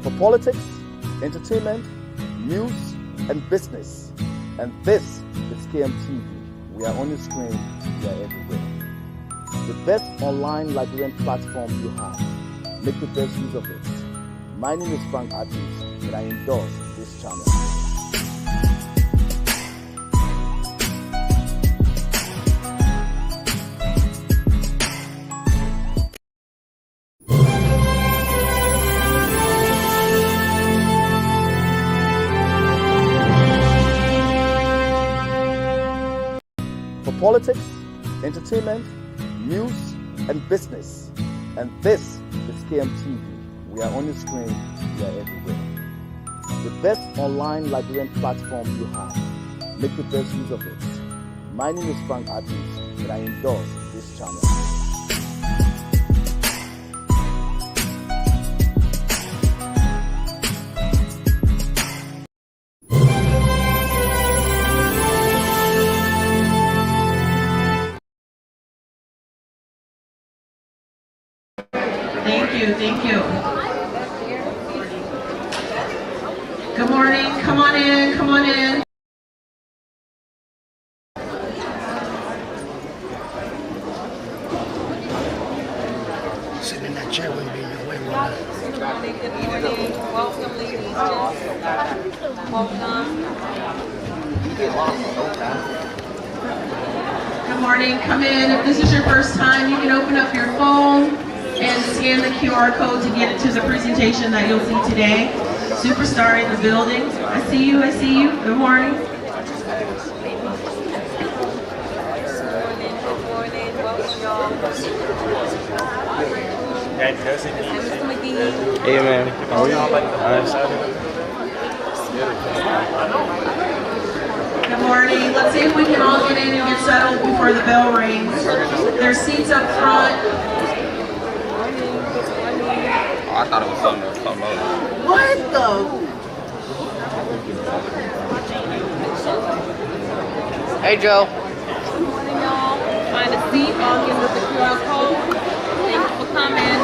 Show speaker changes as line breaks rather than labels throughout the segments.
for politics, entertainment, news, and business. And this is KMTV. We are on your screen, we are everywhere. The best online Liberian platform you have. Make the best use of it. My name is Frank Adams, and I endorse this channel. For politics, entertainment, news, and business. And this is KMTV. We are on your screen, we are everywhere. The best online Liberian platform you have. Make the best use of it. My name is Frank Adams, and I endorse this channel.
Thank you. Good morning, come on in.
Sitting in that chair wouldn't be in your way, would it?
Good morning. Welcome, ladies. Welcome.
Good morning, come in. If this is your first time, you can open up your phone and scan the QR code to get to the presentation that you'll see today. Superstar in the building. I see you. Good morning.
Good morning. Welcome, y'all. Mr. McGee.
Hey man, how are you?
Good morning. Let's see if we can all get in and get settled before the bell rings. There's seats up front.
I thought it was something else.
What the?
Hey Joe.
Good morning, y'all. Find a seat. Log in with the QR code. Thank you for coming.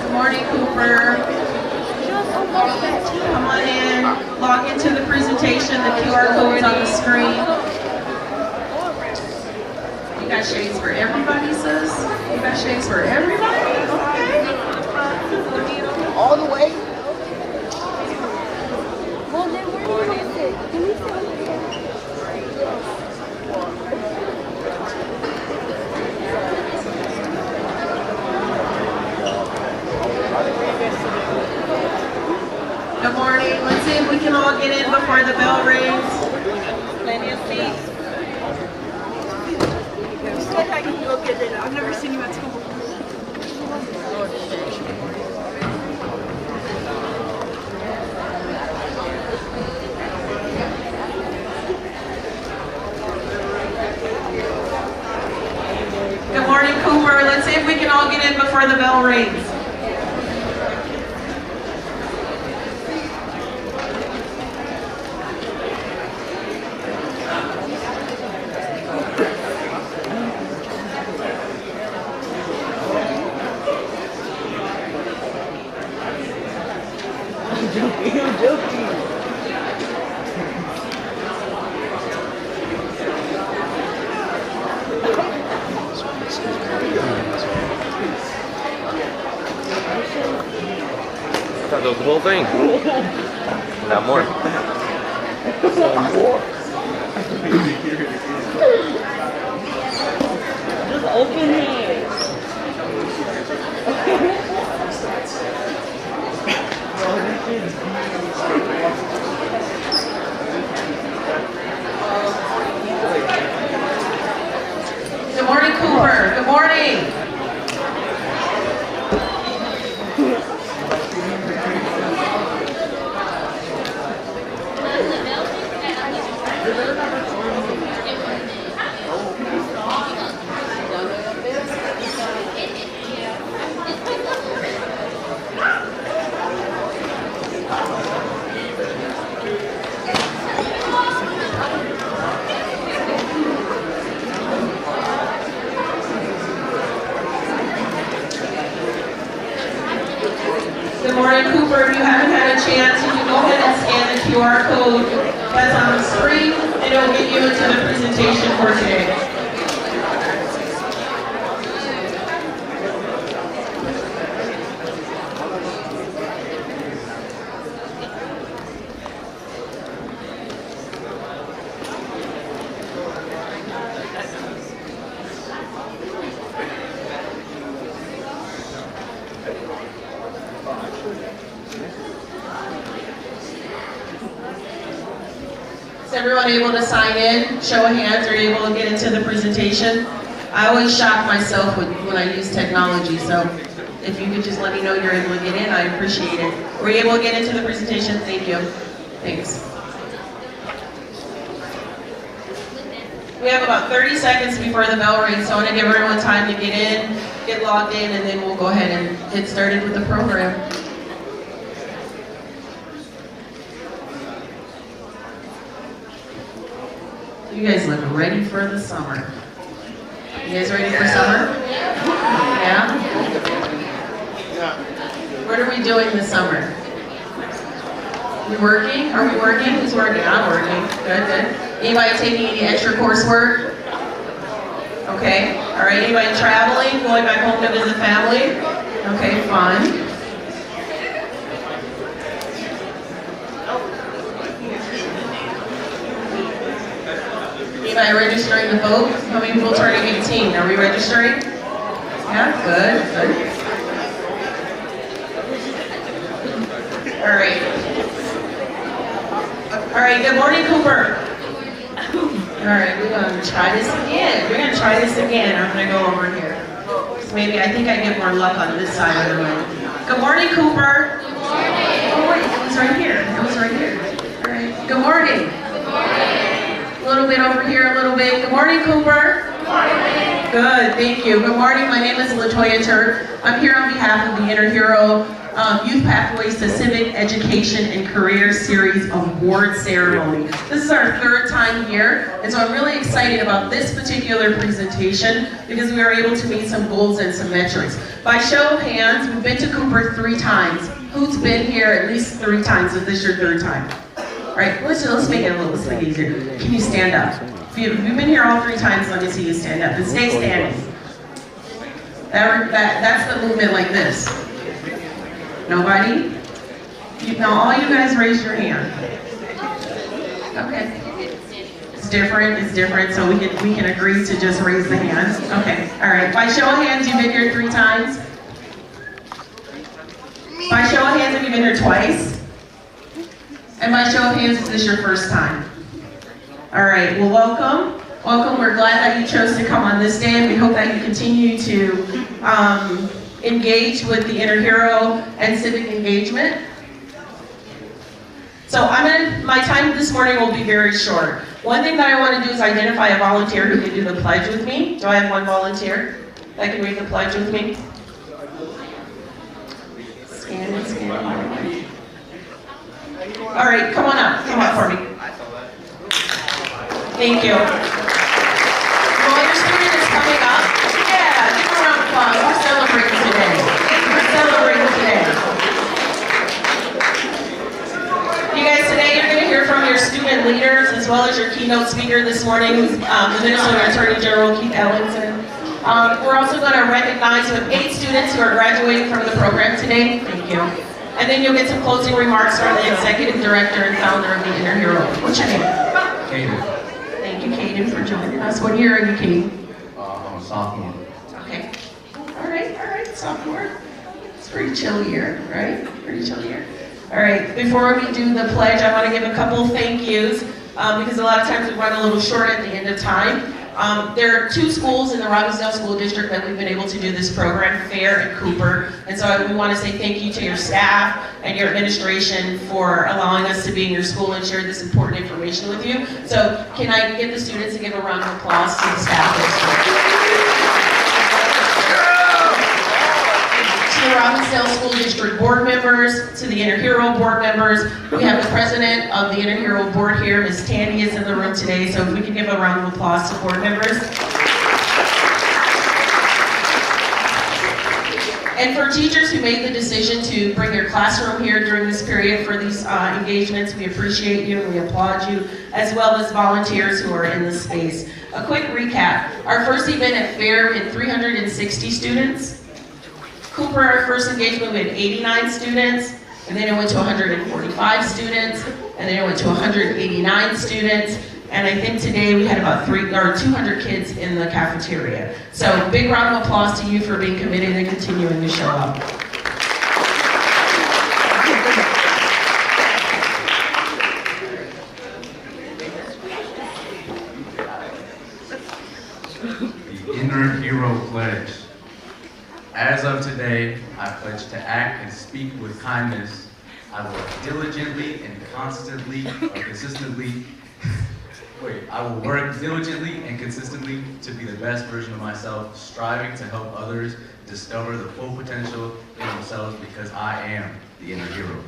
Good morning, Cooper. Come on in. Log into the presentation. The QR code is on the screen. You got shades for everybody, sis? You got shades for everybody? Okay. All the way.
Well, then where do you want to sit? Can we sit over here?
Good morning. Let's see if we can all get in before the bell rings.
Plenty of seats.
I've never seen you at school.
Good morning, Cooper. Let's see if we can all get in before the bell rings.
I'm joking.
I thought that was the whole thing. Not more.
Just open it.
Good morning, Cooper. Good morning. Good morning, Cooper. If you haven't had a chance, you can go ahead and scan the QR code that's on the screen, and it'll get you into the presentation for today. Is everyone able to sign in? Show of hands, are you able to get into the presentation? I always shock myself when I use technology, so if you could just let me know you're able to get in, I appreciate it. Were you able to get into the presentation? Thank you. Thanks. We have about 30 seconds before the bell rings, so I want to give everyone time to get in, get logged in, and then we'll go ahead and get started with the program. You guys look ready for the summer. You guys ready for summer? Yeah? What are we doing this summer? We working? Are we working? Who's working? I'm working. Good, good. Anybody taking any extra coursework? Okay. All right. Anybody traveling? Going back home to visit family? Okay, fun. Anybody registering to vote? How many people turning 18? Are we registering? Yeah, good, good. All right. All right, good morning, Cooper. All right, we're gonna try this again. We're gonna try this again. I'm gonna go over here. So maybe, I think I get more luck on this side of the room. Good morning, Cooper. Good morning. Oh wait, it was right here. It was right here. All right, good morning. Good morning. A little bit over here, a little bit. Good morning, Cooper. Good morning. Good, thank you. Good morning, my name is LaToya Turk. I'm here on behalf of the Inner Hero Youth Pathways to Civic Education and Career Series Award Ceremony. This is our third time here, and so I'm really excited about this particular presentation because we were able to meet some goals and some metrics. By show of hands, we've been to Cooper 3 times. Who's been here at least 3 times if this is your 3rd time? All right, let's make it a little bit easier. Can you stand up? If you've been here all 3 times, let me see you stand up. And stay standing. That's the movement like this. Nobody? Now all you guys raise your hand. Okay. It's different, so we can agree to just raise the hands. Okay, all right. By show of hands, you've been here 3 times? By show of hands, have you been here twice? And by show of hands, is this your first time? All right, well, welcome. Welcome, we're glad that you chose to come on this day, and we hope that you continue to engage with the Inner Hero and civic engagement. So my time this morning will be very short. One thing that I want to do is identify a volunteer who can do the pledge with me. Do I have one volunteer that can read the pledge with me? Scan it, scan it. All right, come on up for me. Thank you. While your student is coming up, yeah, give them a round of applause. We're celebrating today. We're celebrating today. You guys, today you're going to hear from your student leaders as well as your keynote speaker this morning, who's the Minnesota Attorney General, Keith Ellison. We're also going to recognize we have 8 students who are graduating from the program today. Thank you. And then you'll get some closing remarks from the executive director and founder of the Inner Hero. What's your name?
Caden.
Thank you, Caden, for joining us. What year are you, Caden?
I'm a sophomore.
Okay. All right, sophomore. It's a pretty chill year, right? Pretty chill year. All right, before we do the pledge, I want to give a couple thank yous because a lot of times we run a little short at the end of time. There are 2 schools in the Robbinsdale School District that we've been able to do this program, Fair and Cooper. And so we want to say thank you to your staff and your administration for allowing us to be in your school and share this important information with you. So can I get the students to give a round of applause to the staff? To the Robbinsdale School District board members, to the Inner Hero board members. We have the president of the Inner Hero board here, Ms. Tandy is in the room today, so if we can give a round of applause to board members. And for teachers who made the decision to bring your classroom here during this period for these engagements, we appreciate you and we applaud you, as well as volunteers who are in this space. A quick recap. Our first event at FAIR, we had 360 students. Cooper, our first engagement, we had 89 students, and then it went to 145 students, and then it went to 189 students, and I think today we had about 200 kids in the cafeteria. So big round of applause to you for being committed and continuing to show up.
The Inner Hero Pledge. As of today, I pledge to act and speak with kindness. I will diligently and I will work diligently and consistently to be the best version of myself, striving to help others discover the full potential in themselves because I am the inner hero.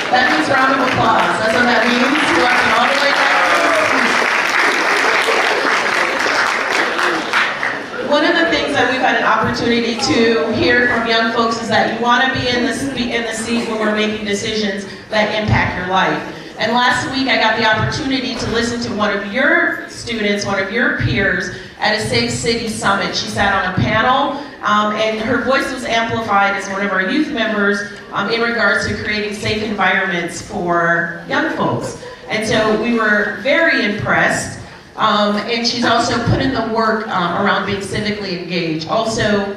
That means round of applause. That's what that means. We're working all the way down. One of the things that we've had an opportunity to hear from young folks is that you want to be in the seat when we're making decisions that impact your life. And last week I got the opportunity to listen to one of your students, one of your peers, at a Safe City Summit. She sat on a panel and her voice was amplified as one of our youth members in regards to creating safe environments for young folks. And so we were very impressed. And she's also put in the work around being civically engaged. Also,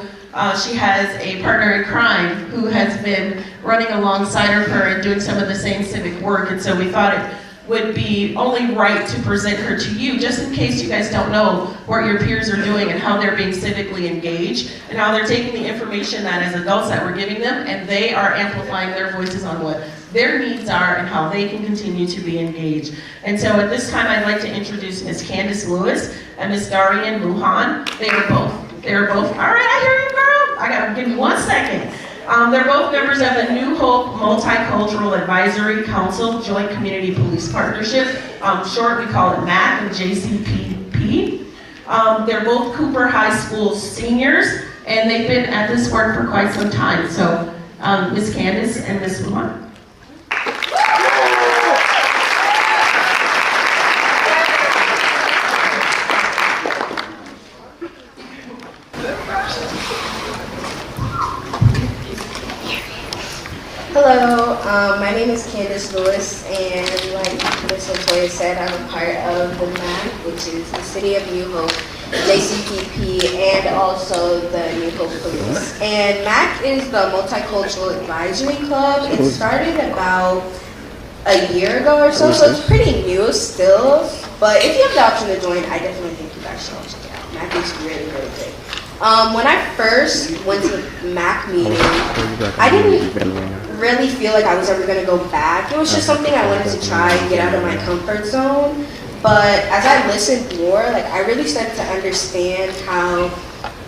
she has a partner in crime who has been running alongside of her and doing some of the same civic work. And so we thought it would be only right to present her to you, just in case you guys don't know what your peers are doing and how they're being civically engaged and how they're taking the information that as adults that we're giving them and they are amplifying their voices on what their needs are and how they can continue to be engaged. And so at this time I'd like to introduce Ms. Candace Lewis and Ms. Darian Lujan. They are both, all right, I hear you, girl. Give me 1 second. They're both members of the New Hope Multicultural Advisory Council Joint Community Police Partnership. Short, we call it MAC and JCPP. They're both Cooper High School seniors, and they've been at this work for quite some time. So, Ms. Candace and Ms. Lujan.
Hello, my name is Candace Lewis, and like Ms. Latoya said, I'm a part of the MAC, which is the City of New Hope, JCPP, and also the New Hope Police. And MAC is the Multicultural Advisory Club. It started about a year ago or so, so it's pretty new still. But if you have the option to join, I definitely think you guys should all check it out. MAC is really, really great. When I first went to the MAC meeting, I didn't really feel like I was ever going to go back. It was just something I wanted to try and get out of my comfort zone. But as I listened more, I really started to understand how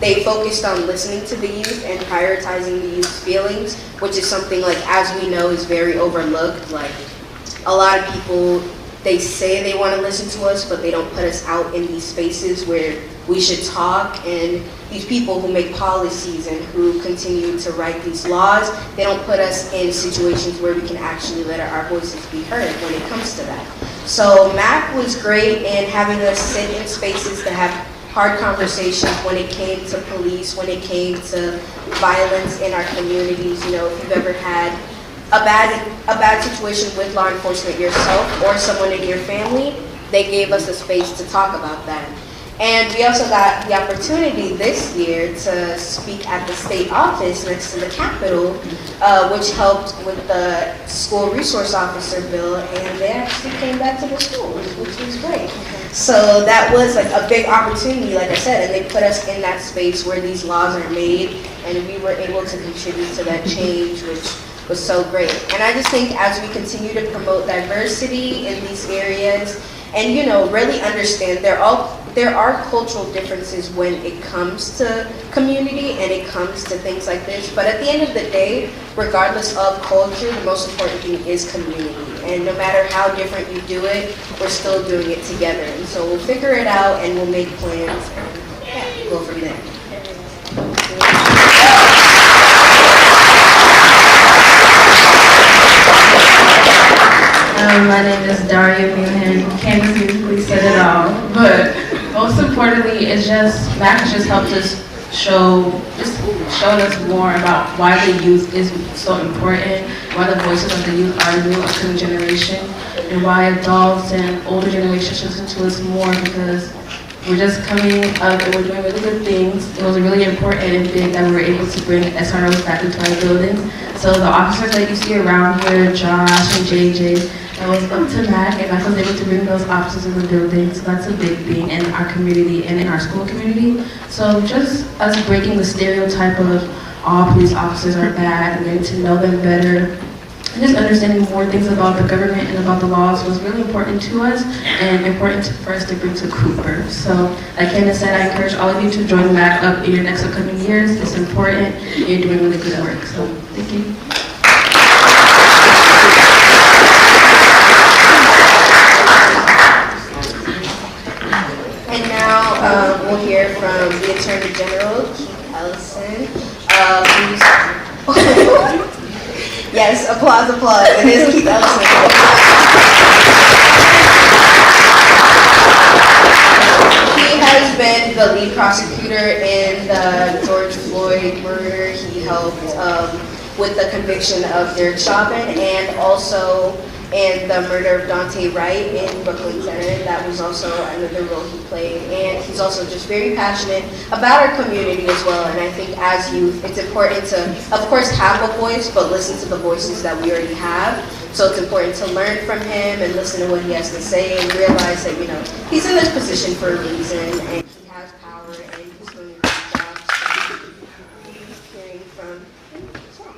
they focused on listening to the youth and prioritizing the youth's feelings, which is something, as we know, is very overlooked. A lot of people, they say they want to listen to us, but they don't put us out in these spaces where we should talk. And these people who make policies and who continue to write these laws, they don't put us in situations where we can actually let our voices be heard when it comes to that. So MAC was great in having us sit in spaces to have hard conversations when it came to police, when it came to violence in our communities. You know, if you've ever had a bad situation with law enforcement yourself or someone in your family, they gave us a space to talk about that. And we also got the opportunity this year to speak at the state office next to the Capitol, which helped with the school resource officer bill, and they actually came back to the schools, which was great. So that was a big opportunity, like I said, and they put us in that space where these laws are made, and we were able to contribute to that change, which was so great. And I just think as we continue to promote diversity in these areas, and really understand there are cultural differences when it comes to community and it comes to things like this, but at the end of the day, regardless of culture, the most important thing is community. And no matter how different you do it, we're still doing it together. And so we'll figure it out and we'll make plans and yeah, go from there.
My name is Daria Meehan. Candace basically said it all. But most importantly, it's just, MAC has just helped us showed us more about why the youth is so important, why the voices of the youth are new to the generation, and why adults and older generations should listen to us more, because we're just coming up and we're doing really good things. It was really important and big that we were able to bring SROs back into our buildings. So the officers that you see around here, Josh and JJ, it was up to Mac, and Mac was able to bring those officers in the building. So that's a big thing in our community and in our school community. So just us breaking the stereotype of all police officers are bad and getting to know them better, and just understanding more things about the government and about the laws was really important to us and important for us to bring to Cooper. So like Candace said, I encourage all of you to join MAC up in your next upcoming years. It's important. You're doing really good work. So thank you.
And now we'll hear from the Attorney General, Keith Ellison, yes, applause, applause. It is Keith Ellison. He has been the lead prosecutor in the George Floyd murder. He helped with the conviction of Derek Chauvin and also in the murder of Dante Wright in Brooklyn Center. That was also another role he played. And he's also just very passionate about our community as well. And I think as youth, it's important to, of course, have a voice, but listen to the voices that we already have. So it's important to learn from him and listen to what he has to say and realize that, you know, he's in this position for a reason and he has power and he's doing a good job. Hearing from him as well.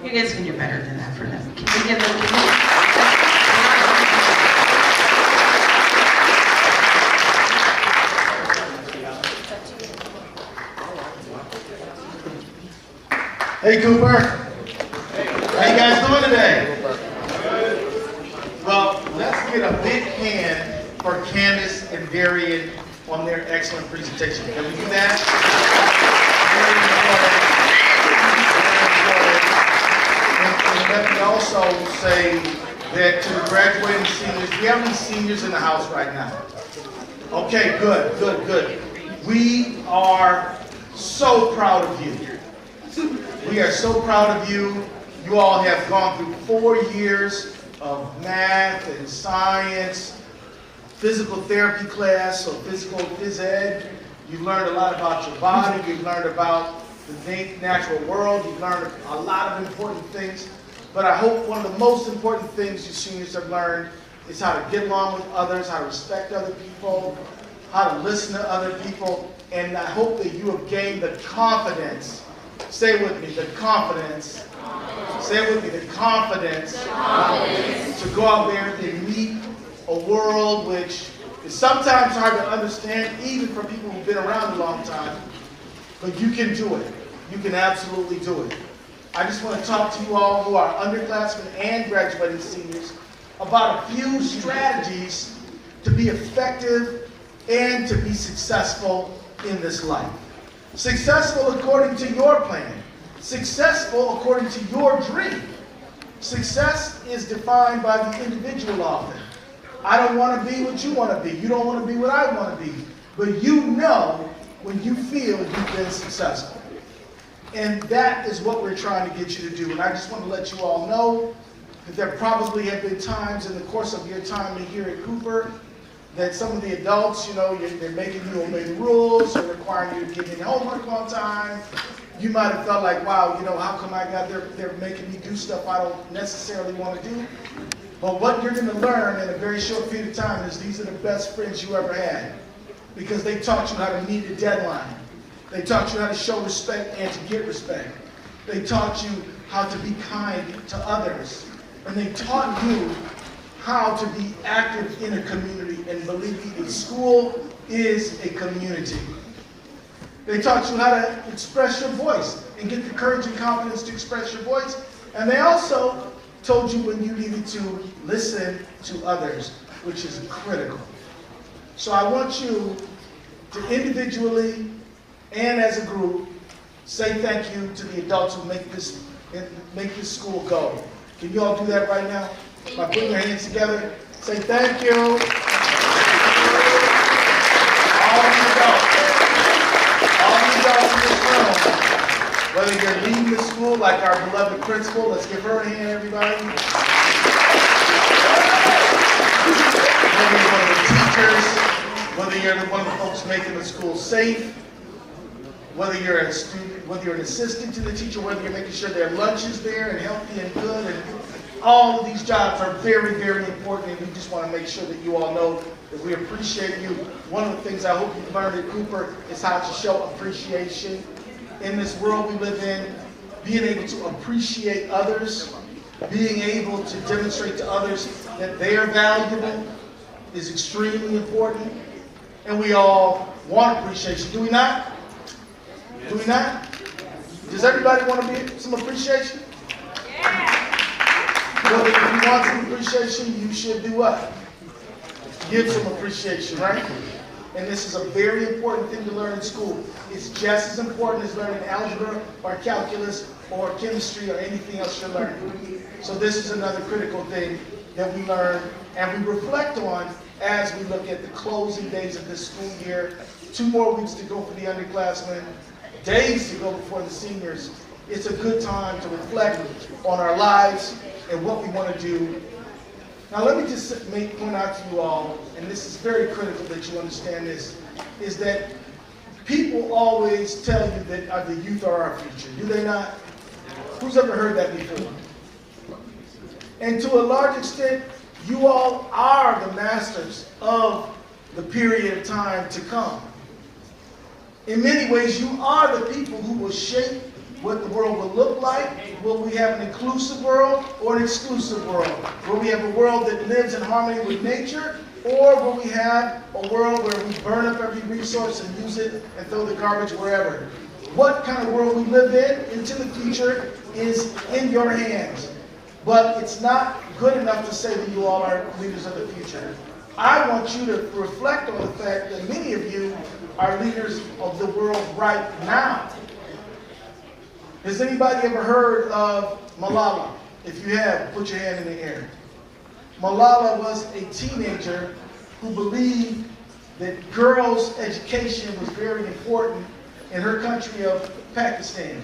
You guys can do better than that for them. Can we give them
Hey Cooper, how you guys doing today? Well, let's get a big hand for Candace and Darian on their excellent presentation. Can we do that? And let me also say that to the graduating seniors, do we have any seniors in the house right now? Okay, good, good, good. We are so proud of you. We are so proud of you. You all have gone through 4 years of math and science, physical therapy class, so physical phys ed. You learned a lot about your body. You learned about the natural world. You learned a lot of important things. But I hope one of the most important things you seniors have learned is how to get along with others, how to respect other people, how to listen to other people. And I hope that you have gained the confidence. Say it with me, the confidence. Say it with me, the confidence. To go out there and meet a world which is sometimes hard to understand, even for people who've been around a long time. But you can do it. You can absolutely do it. I just want to talk to you all who are underclassmen and graduating seniors about a few strategies to be effective and to be successful in this life. Successful according to your plan. Successful according to your dream. Success is defined by the individual often. I don't want to be what you want to be. You don't want to be what I want to be. But you know when you feel you've been successful. And that is what we're trying to get you to do. And I just want to let you all know that there probably have been times in the course of your time here at Cooper that some of the adults, you know, they're making you obey the rules or requiring you to get in homework on time. You might have felt like, wow, you know, how come they're making me do stuff I don't necessarily want to do? But what you're going to learn in a very short period of time is these are the best friends you ever had, because they taught you how to meet a deadline. They taught you how to show respect and to get respect. They taught you how to be kind to others. And they taught you how to be active in a community. And believe me, in school is a community. They taught you how to express your voice and get the courage and confidence to express your voice. And they also told you when you needed to listen to others, which is critical. So I want you to individually and as a group say thank you to the adults who make this school go. Can you all do that right now? By putting your hands together, say thank you. All the adults in this room, whether you're leading the school like our beloved principal, let's give her a hand, everybody. Whether you're one of the teachers, whether you're one of the folks making the school safe, whether you're a student, whether you're an assistant to the teacher, whether you're making sure their lunch is there and healthy and good, and all of these jobs are very, very important, and we just want to make sure that you all know that we appreciate you. One of the things I hope you've learned at Cooper is how to show appreciation. In this world we live in, being able to appreciate others, being able to demonstrate to others that they are valuable is extremely important, and we all want appreciation, do we not? Do we not? Does everybody want to be some appreciation? Yeah. Well, if you want some appreciation, you should do what? Give some appreciation, right? And this is a very important thing to learn in school. It's just as important as learning algebra or calculus or chemistry or anything else you're learning. So this is another critical thing that we learn and we reflect on as we look at the closing days of this school year. 2 more weeks to go for the underclassmen, days to go before the seniors. It's a good time to reflect on our lives and what we want to do. Now let me just point out to you all, and this is very critical that you understand this, is that people always tell you that the youth are our future. Do they not? Who's ever heard that before? And to a large extent, you all are the masters of the period of time to come. In many ways, you are the people who will shape what the world will look like. Will we have an inclusive world or an exclusive world? Will we have a world that lives in harmony with nature? Or will we have a world where we burn up every resource and use it and throw the garbage wherever? What kind of world we live in into the future is in your hands. But it's not good enough to say that you all are leaders of the future. I want you to reflect on the fact that many of you are leaders of the world right now. Has anybody ever heard of Malala? If you have, put your hand in the air. Malala was a teenager who believed that girls' education was very important in her country of Pakistan.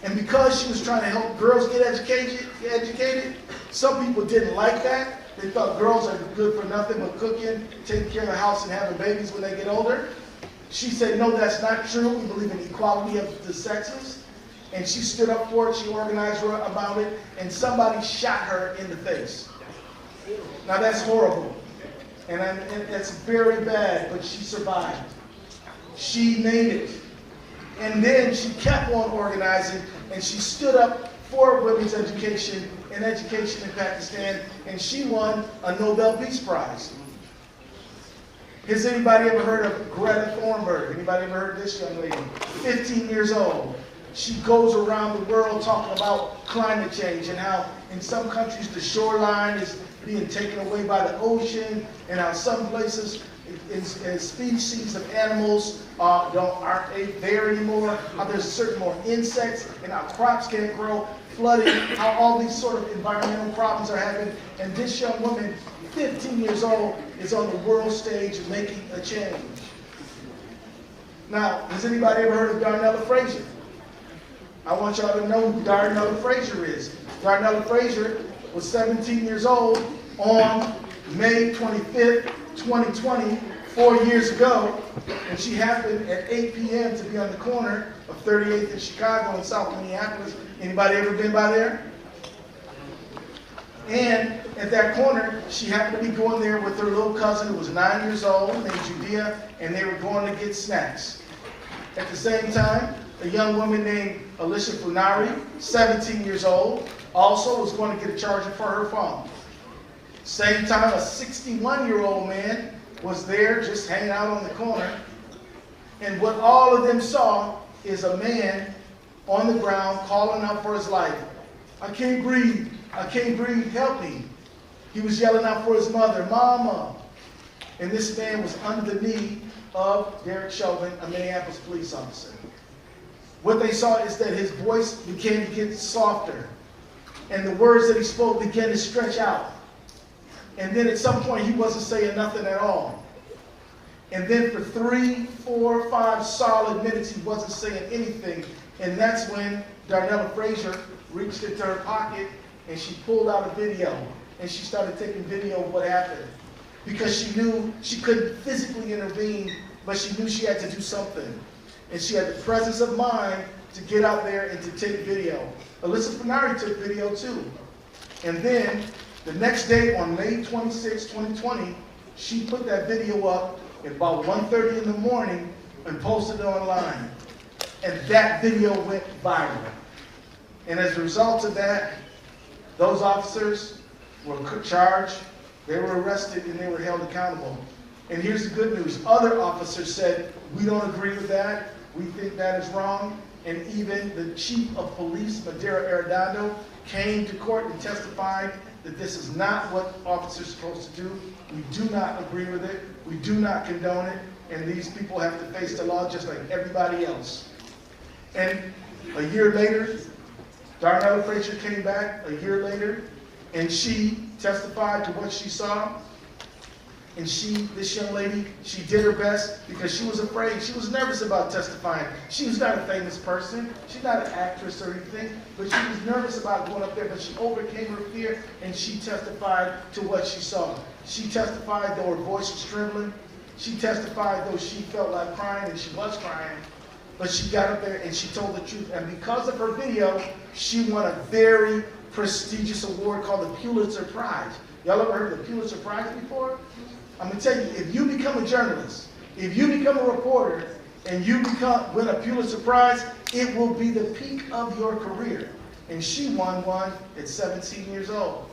And because she was trying to help girls get educated, some people didn't like that. They thought girls are good for nothing but cooking, taking care of the house, and having babies when they get older. She said, no, that's not true. We believe in equality of the sexes. And she stood up for it. She organized about it. And somebody shot her in the face. Now, that's horrible. And that's very bad, but she survived. She made it. And then she kept on organizing, and she stood up for women's education and education in Pakistan, and she won a Nobel Peace Prize. Has anybody ever heard of Greta Thunberg? Anybody ever heard of this young lady? 15 years old. She goes around the world talking about climate change and how in some countries the shoreline is being taken away by the ocean, and how some places species of animals aren't there anymore, how there's certain more insects, and how crops can't grow, flooding, how all these sort of environmental problems are happening. And this young woman, 15 years old, is on the world stage making a change. Now, has anybody ever heard of Darnella Frazier? I want y'all to know who Darnella Frazier is. Darnella Frazier was 17 years old on May 25th, 2020, 4 years ago, and she happened at 8 p.m. to be on the corner of 38th in Chicago and South Minneapolis. Anybody ever been by there? And at that corner, she happened to be going there with her little cousin who was 9 years old, named Judea, and they were going to get snacks. At the same time, a young woman named Alicia Funari, 17 years old, also was going to get a charger for her phone. Same time, a 61-year-old man was there just hanging out on the corner. And what all of them saw is a man on the ground calling out for his life. I can't breathe. I can't breathe. Help me. He was yelling out for his mother, Mama. And this man was under the knee of Derek Chauvin, a Minneapolis police officer. What they saw is that his voice began to get softer. And the words that he spoke began to stretch out. And then at some point, he wasn't saying nothing at all. And then for 3, 4, 5 solid minutes, he wasn't saying anything. And that's when Darnella Frazier reached into her pocket and she pulled out a video. And she started taking video of what happened. Because she knew she couldn't physically intervene, but she knew she had to do something. And she had the presence of mind to get out there and to take video. Alyssa Fenari took video too. And then the next day on May 26, 2020, she put that video up at about 1:30 in the morning and posted it online. And that video went viral. And as a result of that, those officers were charged, they were arrested, and they were held accountable. And here's the good news. Other officers said, we don't agree with that. We think that is wrong. And even the chief of police, Madera Arredondo, came to court and testified that this is not what officers are supposed to do. We do not agree with it. We do not condone it. And these people have to face the law just like everybody else. And a year later, Darnella Frazier came back a year later, and she testified to what she saw. And this young lady, she did her best because she was afraid. She was nervous about testifying. She was not a famous person. She's not an actress or anything, but she was nervous about going up there, but she overcame her fear and she testified to what she saw. She testified though her voice was trembling. She testified though she felt like crying, and she was crying. But she got up there and she told the truth. And because of her video, she won a very prestigious award called the Pulitzer Prize. Y'all ever heard of the Pulitzer Prize before? I'm going to tell you, if you become a journalist, if you become a reporter, and you win a Pulitzer Prize, it will be the peak of your career. And she won one at 17 years old.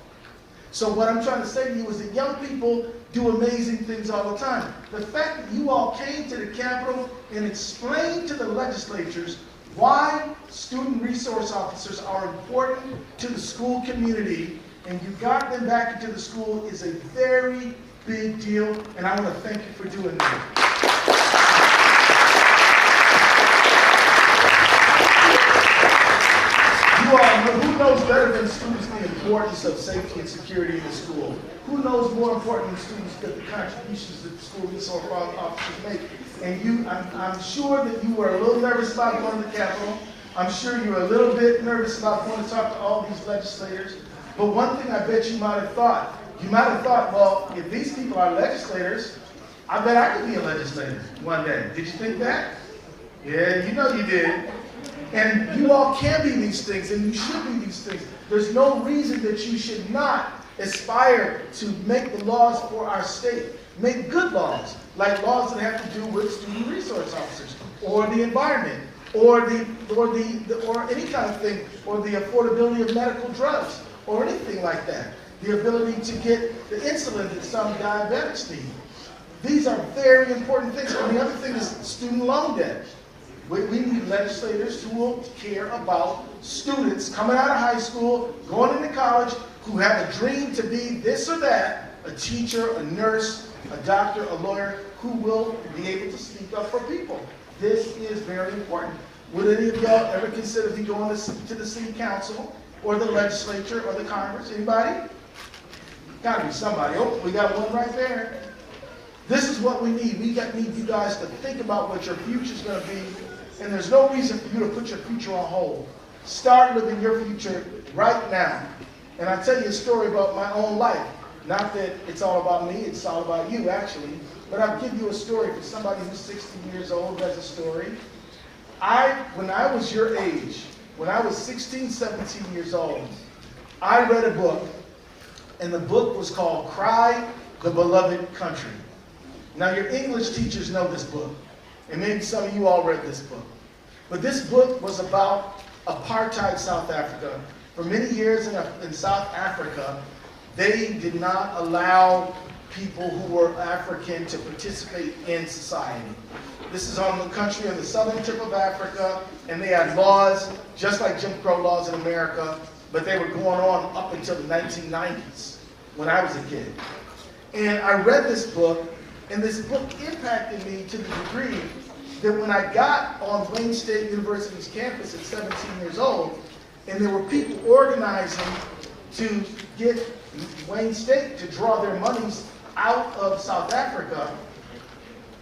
So what I'm trying to say to you is that young people do amazing things all the time. The fact that you all came to the Capitol and explained to the legislatures why student resource officers are important to the school community, and you got them back into the school, is a very big deal, and I want to thank you for doing that. You all, who knows better than students the importance of safety and security in the school? Who knows more important than students that the contributions that the school resource officers make? And I'm sure that you were a little nervous about going to the Capitol. I'm sure you were a little bit nervous about going to talk to all these legislators. But one thing I bet you might have thought, well, if these people are legislators, I bet I could be a legislator one day. Did you think that? Yeah, you know you did. And you all can be these things, and you should be these things. There's no reason that you should not aspire to make the laws for our state. Make good laws, like laws that have to do with student resource officers, or the environment, or any kind of thing, or the affordability of medical drugs, or anything like that. The ability to get the insulin that some diabetics need. These are very important things. And the other thing is student loan debt. We need legislators who will care about students coming out of high school, going into college, who have a dream to be this or that, a teacher, a nurse, a doctor, a lawyer, who will be able to speak up for people. This is very important. Would any of y'all ever consider going to the city council, or the legislature, or the Congress? Anybody? Gotta be somebody. Oh, we got one right there. This is what we need. We need you guys to think about what your future's gonna be, and there's no reason for you to put your future on hold. Start living your future right now. And I'll tell you a story about my own life. Not that it's all about me, it's all about you actually, but I'll give you a story for somebody who's 16 years old who has a story. When I was your age, when I was 16, 17 years old, I read a book, and the book was called Cry, the Beloved Country. Now your English teachers know this book, and maybe some of you all read this book. But this book was about apartheid South Africa. For many years in South Africa, they did not allow people who were African to participate in society. This is on the country on the southern tip of Africa, and they had laws just like Jim Crow laws in America, but they were going on up until the 1990s when I was a kid. And I read this book, and this book impacted me to the degree that when I got on Wayne State University's campus at 17 years old, and there were people organizing to get Wayne State to draw their monies out of South Africa,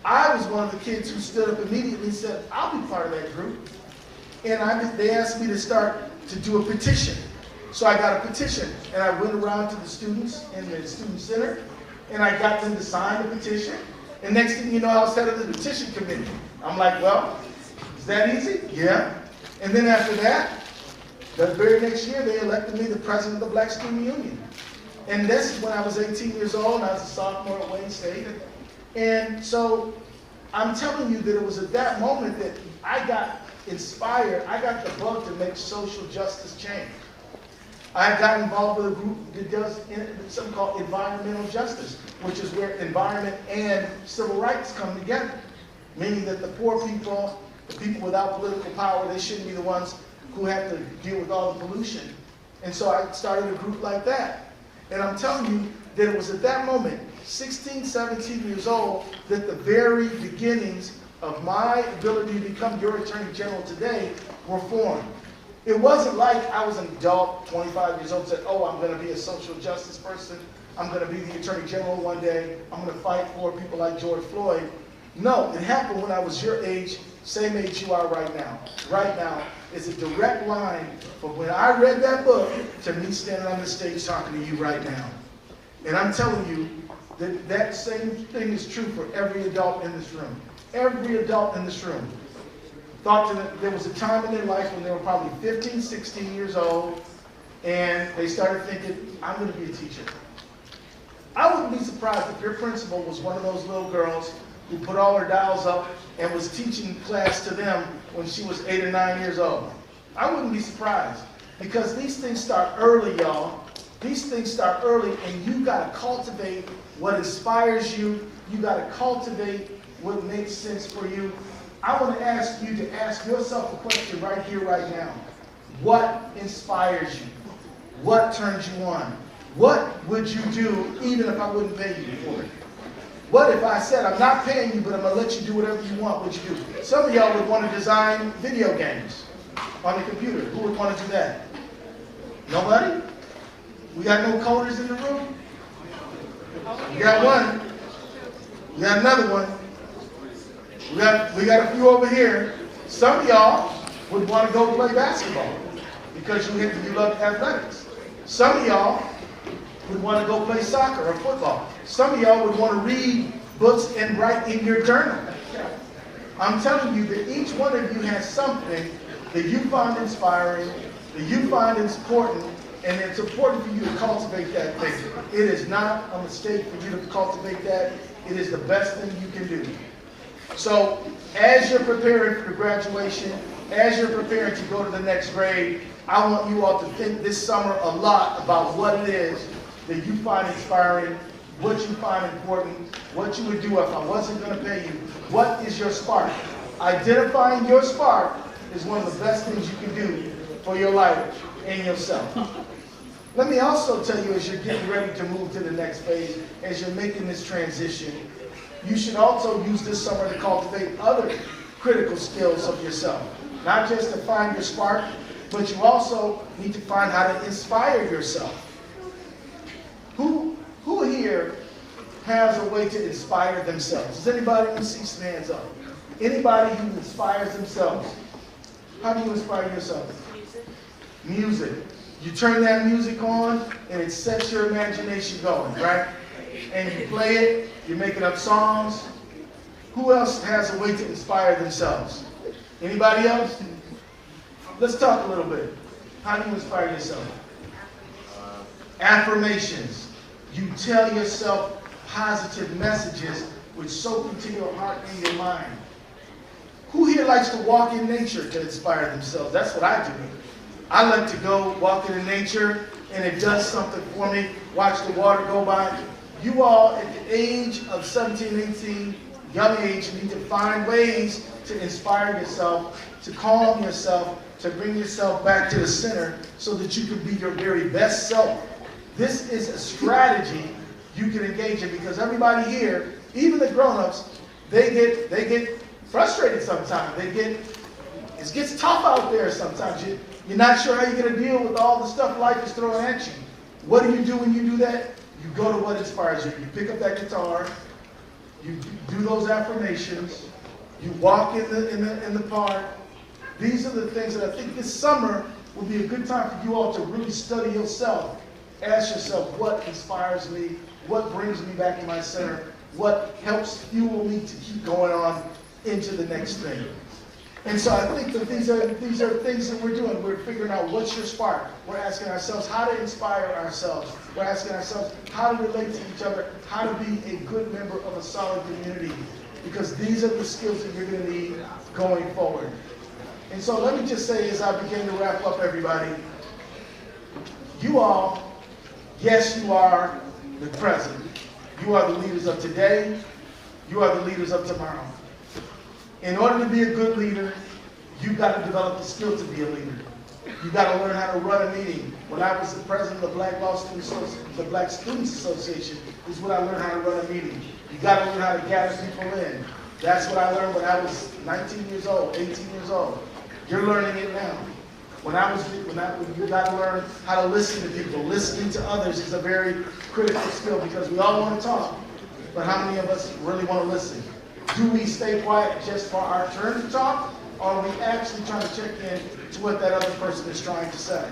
I was one of the kids who stood up immediately and said, I'll be part of that group. And they asked me to start to do a petition. So I got a petition, and I went around to the students in the student center, and I got them to sign the petition. And next thing you know, I was head of the petition committee. I'm like, well, is that easy? Yeah. And then after that, the very next year, they elected me the president of the Black Student Union. And this is when I was 18 years old, and I was a sophomore at Wayne State. And so I'm telling you that it was at that moment that I got inspired. I got the bug to make social justice change. I got involved with a group that does something called environmental justice, which is where environment and civil rights come together. Meaning that the poor people, the people without political power, they shouldn't be the ones who have to deal with all the pollution. And so I started a group like that. And I'm telling you that it was at that moment, 16, 17 years old, that the very beginnings of my ability to become your Attorney General today were formed. It wasn't like I was an adult, 25 years old, said, oh, I'm going to be a social justice person. I'm going to be the Attorney General one day. I'm going to fight for people like George Floyd. No, it happened when I was your age, same age you are right now. Right now is a direct line from when I read that book to me standing on the stage talking to you right now. And I'm telling you that that same thing is true for every adult in this room. Every adult in this room thought that there was a time in their life when they were probably 15, 16 years old, and they started thinking, I'm going to be a teacher. I wouldn't be surprised if your principal was one of those little girls who put all her dials up and was teaching class to them when she was 8 or 9 years old. I wouldn't be surprised, because these things start early, y'all. These things start early, and you got to cultivate what inspires you. You got to cultivate what makes sense for you. I want to ask you to ask yourself a question right here, right now. What inspires you? What turns you on? What would you do even if I wouldn't pay you for it? What if I said, I'm not paying you, but I'm going to let you do whatever you want? What would you do? Some of y'all would want to design video games on the computer. Who would want to do that? Nobody? We got no coders in the room? We got one. We got another one. We got a few over here. Some of y'all would want to go play basketball because you love athletics. Some of y'all would want to go play soccer or football. Some of y'all would want to read books and write in your journal. I'm telling you that each one of you has something that you find inspiring, that you find important, and it's important for you to cultivate that thing. It is not a mistake for you to cultivate that. It is the best thing you can do. So as you're preparing for graduation, as you're preparing to go to the next grade, I want you all to think this summer a lot about what it is that you find inspiring, what you find important, what you would do if I wasn't going to pay you. What is your spark? Identifying your spark is one of the best things you can do for your life and yourself. Let me also tell you, as you're getting ready to move to the next phase, as you're making this transition, you should also use this summer to cultivate other critical skills of yourself. Not just to find your spark, but you also need to find how to inspire yourself. Who here has a way to inspire themselves? Does anybody who see some hands up? Anybody who inspires themselves? How do you inspire yourself? Music. You turn that music on and it sets your imagination going, right? And you play it, you're making up songs. Who else has a way to inspire themselves? Anybody else? Let's talk a little bit. How do you inspire yourself? Affirmations. You tell yourself positive messages which soak into your heart and your mind. Who here likes to walk in nature to inspire themselves? That's what I do. I like to go walk in nature and it does something for me. Watch the water go by. You all, at the age of 17, 18, young age, need to find ways to inspire yourself, to calm yourself, to bring yourself back to the center so that you can be your very best self. This is a strategy you can engage in, because everybody here, even the grown-ups, they get frustrated sometimes. It gets tough out there sometimes. You're not sure how you're going to deal with all the stuff life is throwing at you. What do you do when you do that? You go to what inspires you. You pick up that guitar, you do those affirmations, you walk in the park. These are the things that I think this summer will be a good time for you all to really study yourself. Ask yourself, what inspires me? What brings me back to my center? What helps fuel me to keep going on into the next thing? And so I think that these are things that we're doing. We're figuring out what's your spark. We're asking ourselves how to inspire ourselves. We're asking ourselves how to relate to each other, how to be a good member of a solid community. Because these are the skills that you're going to need going forward. And so let me just say, as I begin to wrap up, everybody, you all, yes, you are the present. You are the leaders of today. You are the leaders of tomorrow. In order to be a good leader, you've got to develop the skill to be a leader. You've got to learn how to run a meeting. When I was the president of the Black Students Association, this is what I learned how to run a meeting. You got to learn how to gather people in. That's what I learned when I was 19 years old, 18 years old. You're learning it now. When you got to learn how to listen to people. Listening to others is a very critical skill, because we all want to talk, but how many of us really want to listen? Do we stay quiet just for our turn to talk, or are we actually trying to check in to what that other person is trying to say?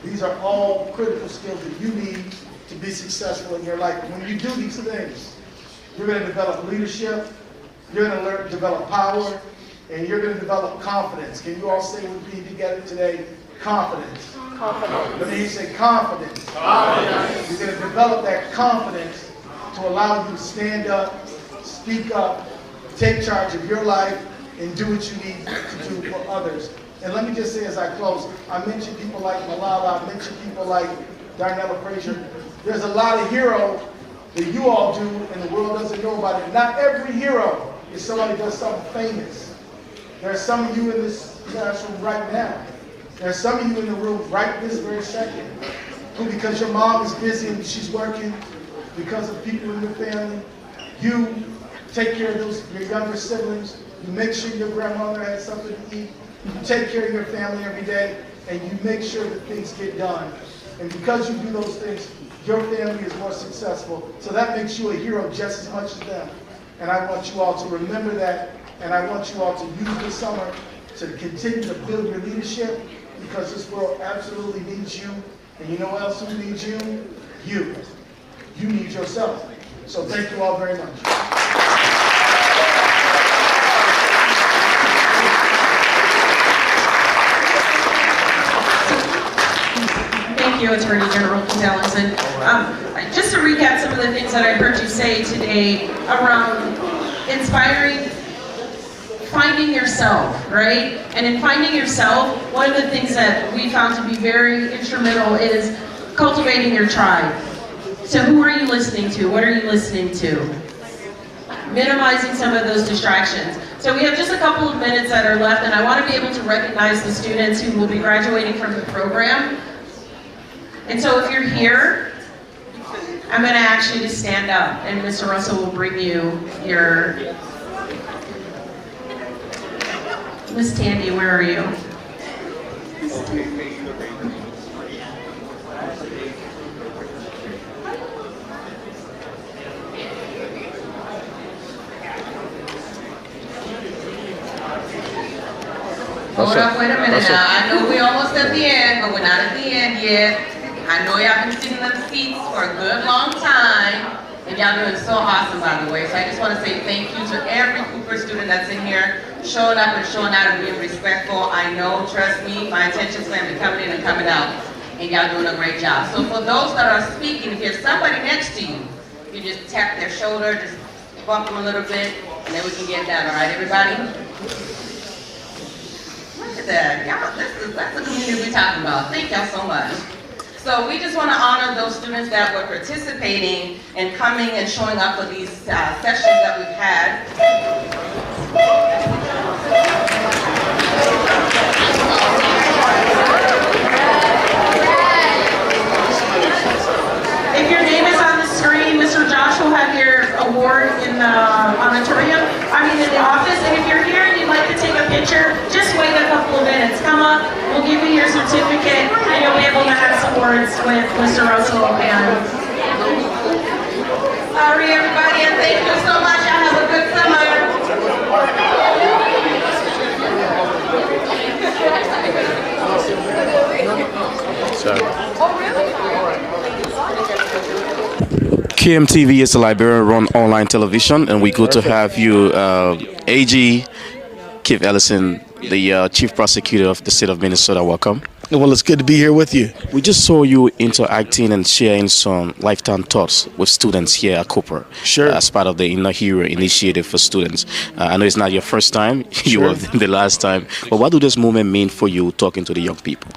These are all critical skills that you need to be successful in your life. And when you do these things, you're going to develop leadership, you're going to develop power, and you're going to develop confidence. Can you all say with me together today, confidence? Confidence. Let me hear you say confidence. Confidence. You're going to develop that confidence to allow you to stand up, speak up, take charge of your life, and do what you need to do for others. And let me just say as I close, I mentioned people like Malala, I mentioned people like Darnella Frazier. There's a lot of heroes that you all do and the world doesn't know about it. Not every hero is somebody who does something famous. There are some of you in this classroom right now. There are some of you in the room right this very second who, because your mom is busy and she's working, because of people in your family, you take care of your younger siblings. You make sure your grandmother has something to eat. You take care of your family every day, and you make sure that things get done. And because you do those things, your family is more successful. So that makes you a hero just as much as them. And I want you all to remember that, and I want you all to use this summer to continue to build your leadership, because this world absolutely needs you. And you know what else who needs you? You. You need yourself. So thank you all very much.
Thank you, Attorney General Keith Ellison. Just to recap some of the things that I heard you say today around inspiring, finding yourself, right? And in finding yourself, one of the things that we found to be very instrumental is cultivating your tribe. So who are you listening to? What are you listening to? Minimizing some of those distractions. So we have just a couple of minutes that are left, and I want to be able to recognize the students who will be graduating from the program. And so if you're here, I'm going to ask you to stand up, and Mr. Russell will bring you your... Miss Tandy, where are you?
Hold up, wait a minute now. I know we're almost at the end, but we're not at the end yet. I know y'all been sitting in the seats for a good long time, and y'all doing so awesome, by the way. So I just want to say thank you to every Cooper student that's in here, showing up and showing out and being respectful. I know, trust me, my attention span be coming in and coming out, and y'all doing a great job. So for those that are speaking, if there's somebody next to you, you just tap their shoulder, just bump them a little bit, and then we can get done. All right, everybody? Look at that. Y'all, that's the community we're talking about. Thank y'all so much. So we just want to honor those students that were participating and coming and showing up for these sessions that we've had.
If your name is on the screen, Mr. Josh will have your award in the auditorium, in the office. And if you're here and you'd like to take a picture, just wait a couple of minutes. Come up, we'll give you your certificate, and you'll be able to have some words with Mr. Russell and
Sorry, everybody, and thank you so much. Y'all have a good summer.
KMTV is a Liberian-run online television, and we're good to have you, AG Keith Ellison, the Chief Prosecutor of the state of Minnesota. Welcome.
Well, it's good to be here with you.
We just saw you interacting and sharing some lifetime thoughts with students here at Cooper.
Sure.
As part of the Inner Hero initiative for students. I know it's not your first time, you
Sure.
were the last time, but what do this movement mean for you talking to the young people?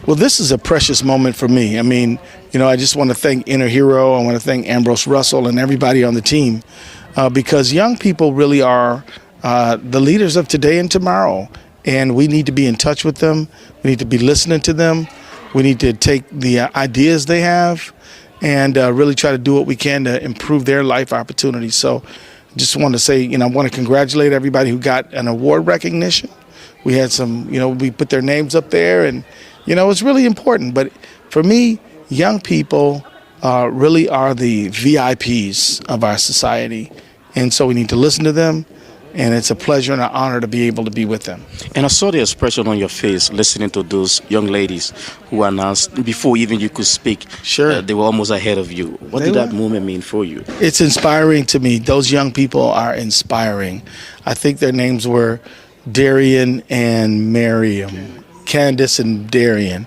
Well, this is a precious moment for me. I just want to thank Inner Hero. I want to thank Ambrose Russell and everybody on the team because young people really are the leaders of today and tomorrow. And we need to be in touch with them. We need to be listening to them. We need to take the ideas they have and really try to do what we can to improve their life opportunities. So just want to say, I want to congratulate everybody who got an award recognition. We had some, we put their names up there and, it's really important. But for me, young people really are the VIPs of our society. And so we need to listen to them. And it's a pleasure and an honor to be able to be with them.
And I saw the expression on your face listening to those young ladies who announced before even you could speak.
Sure.
They were almost ahead of you. What did that moment mean for you?
It's inspiring to me. Those young people are inspiring. I think their names were Darian and Miriam, Candace and Darian.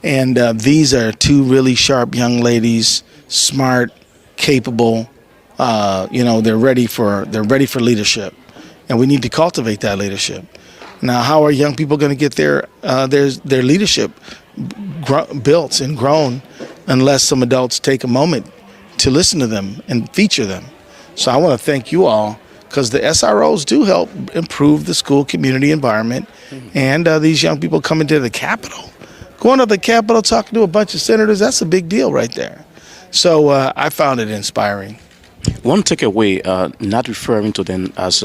And these are two really sharp young ladies, smart, capable. They're ready for leadership. And we need to cultivate that leadership. Now, how are young people going to get their leadership built and grown unless some adults take a moment to listen to them and feature them? So I want to thank you all because the SROs do help improve the school community environment. And these young people coming to the Capitol, going to the Capitol, talking to a bunch of senators, that's a big deal right there. So I found it inspiring.
One takeaway, not referring to them as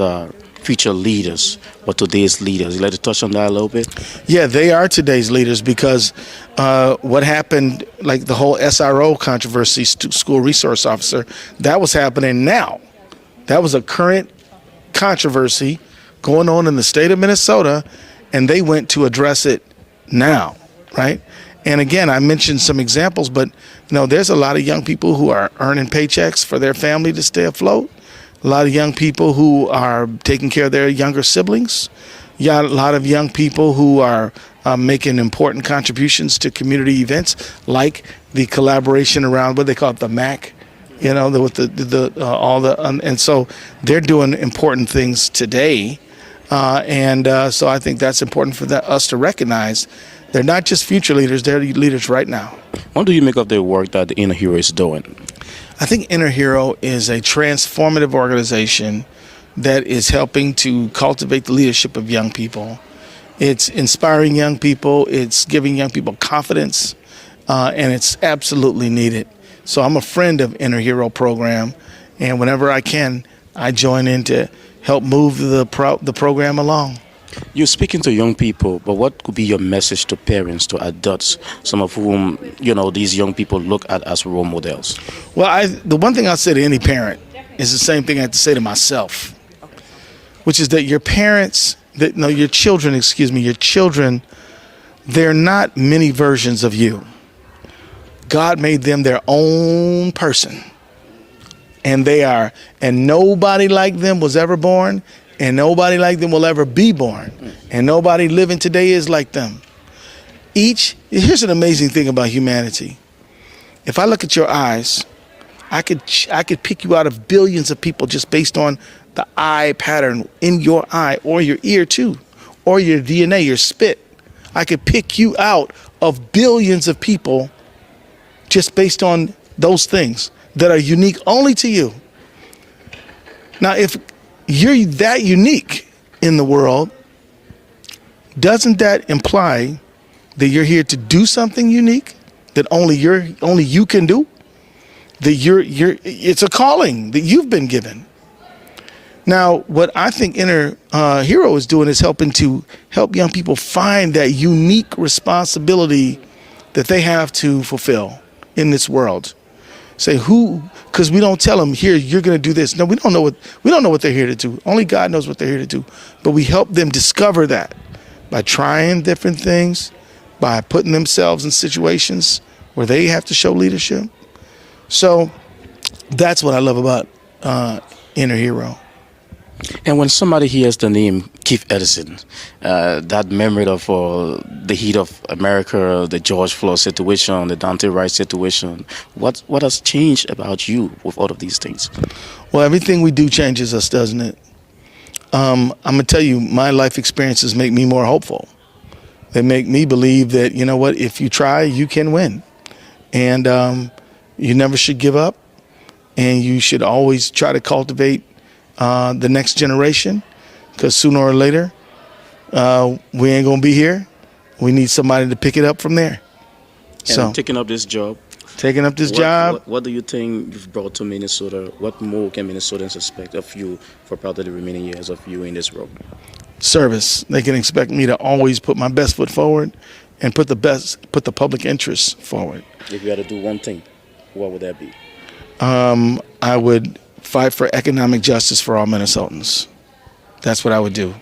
future leaders, but today's leaders. You'd like to touch on that a little bit?
Yeah, they are today's leaders because what happened, like the whole SRO controversy, school resource officer, that was happening now. That was a current controversy going on in the state of Minnesota, and they went to address it now, right? And again, I mentioned some examples, but there's a lot of young people who are earning paychecks for their family to stay afloat. A lot of young people who are taking care of their younger siblings. A lot of young people who are making important contributions to community events, like the collaboration around what they call it, the MAC. With and so they're doing important things today, so I think that's important for us to recognize. They're not just future leaders, they're leaders right now.
What do you make of the work that the Inner Hero is doing?
I think Inner Hero is a transformative organization that is helping to cultivate the leadership of young people. It's inspiring young people, it's giving young people confidence, and it's absolutely needed. So I'm a friend of Inner Hero program, and whenever I can, I join in to help move the program along.
You're speaking to young people, but what could be your message to parents, to adults, some of whom, these young people look at as role models?
Well, the one thing I'll say to any parent is the same thing I have to say to myself, which is that your children, they're not many versions of you. God made them their own person. And nobody like them was ever born. And nobody like them will ever be born. And nobody living today is like them. Here's an amazing thing about humanity. If I look at your eyes, I could pick you out of billions of people just based on the eye pattern in your eye, or your ear too, or your DNA, your spit. I could pick you out of billions of people just based on those things that are unique only to you. Now, if you're that unique in the world, doesn't that imply that you're here to do something unique that only you can do? That it's a calling that you've been given. Now, what I think Inner Hero is doing is helping to help young people find that unique responsibility that they have to fulfill in this world. Say because we don't tell them, here, you're going to do this. No, we don't know what they're here to do. Only God knows what they're here to do. But we help them discover that by trying different things, by putting themselves in situations where they have to show leadership. So that's what I love about Inner Hero.
And when somebody hears the name Keith Ellison, that memory of the heat of America, the George Floyd situation, the Dante Wright situation, what has changed about you with all of these things?
Well, everything we do changes us, doesn't it? I'm going to tell you, my life experiences make me more hopeful. They make me believe that, you know what, if you try, you can win. And you never should give up. And you should always try to cultivate the next generation, because sooner or later, we ain't going to be here. We need somebody to pick it up from there.
And
so
taking up this job.
What
do you think you've brought to Minnesota? What more can Minnesotans expect of you for part of the remaining years of you in this role?
Service. They can expect me to always put my best foot forward and put the public interest forward.
If you had to do one thing, what would that be?
I would fight for economic justice for all Minnesotans. That's what I would do.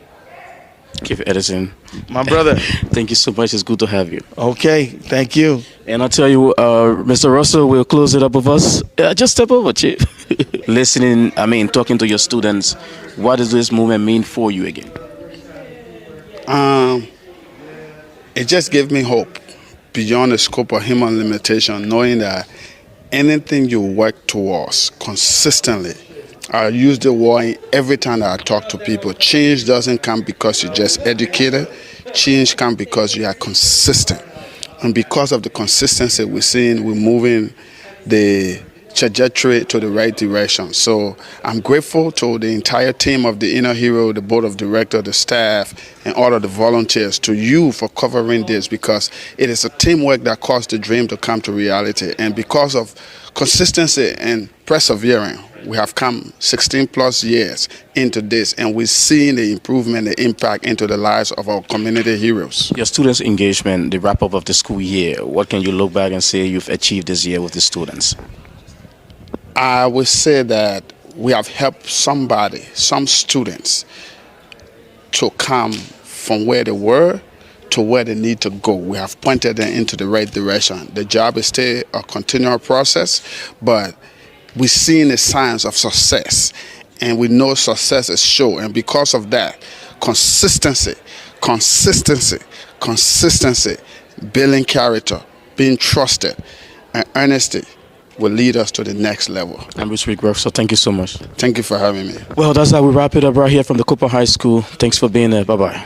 Keith Ellison,
my brother.
Thank you so much. It's good to have you.
Okay, thank you.
And I'll tell you, Mr. Russell will close it up with us. Just step over, Chief. Talking to your students, what does this movement mean for you again?
It just gave me hope beyond the scope of human limitation, knowing that anything you work towards consistently, I use the word every time that I talk to people. Change doesn't come because you're just educated. Change comes because you are consistent. And because of the consistency we're moving the trajectory to the right direction. So I'm grateful to the entire team of the Inner Hero, the board of directors, the staff, and all of the volunteers, to you for covering this, because it is a teamwork that caused the dream to come to reality. And because of consistency and persevering, we have come 16 plus years into this, and we're seeing the improvement, the impact into the lives of our community heroes.
Your students' engagement, the wrap-up of the school year, what can you look back and say you've achieved this year with the students?
I would say that we have helped some students, to come from where they were to where they need to go. We have pointed them into the right direction. The job is still a continual process, but we're seeing the signs of success, and we know success is sure. And because of that, consistency, building character, being trusted, and honesty will lead us to the next level.
And we speak work, so thank you so much.
Thank you for having me.
Well, that's how we wrap it up right here from the Cooper High School. Thanks for being there. Bye-bye.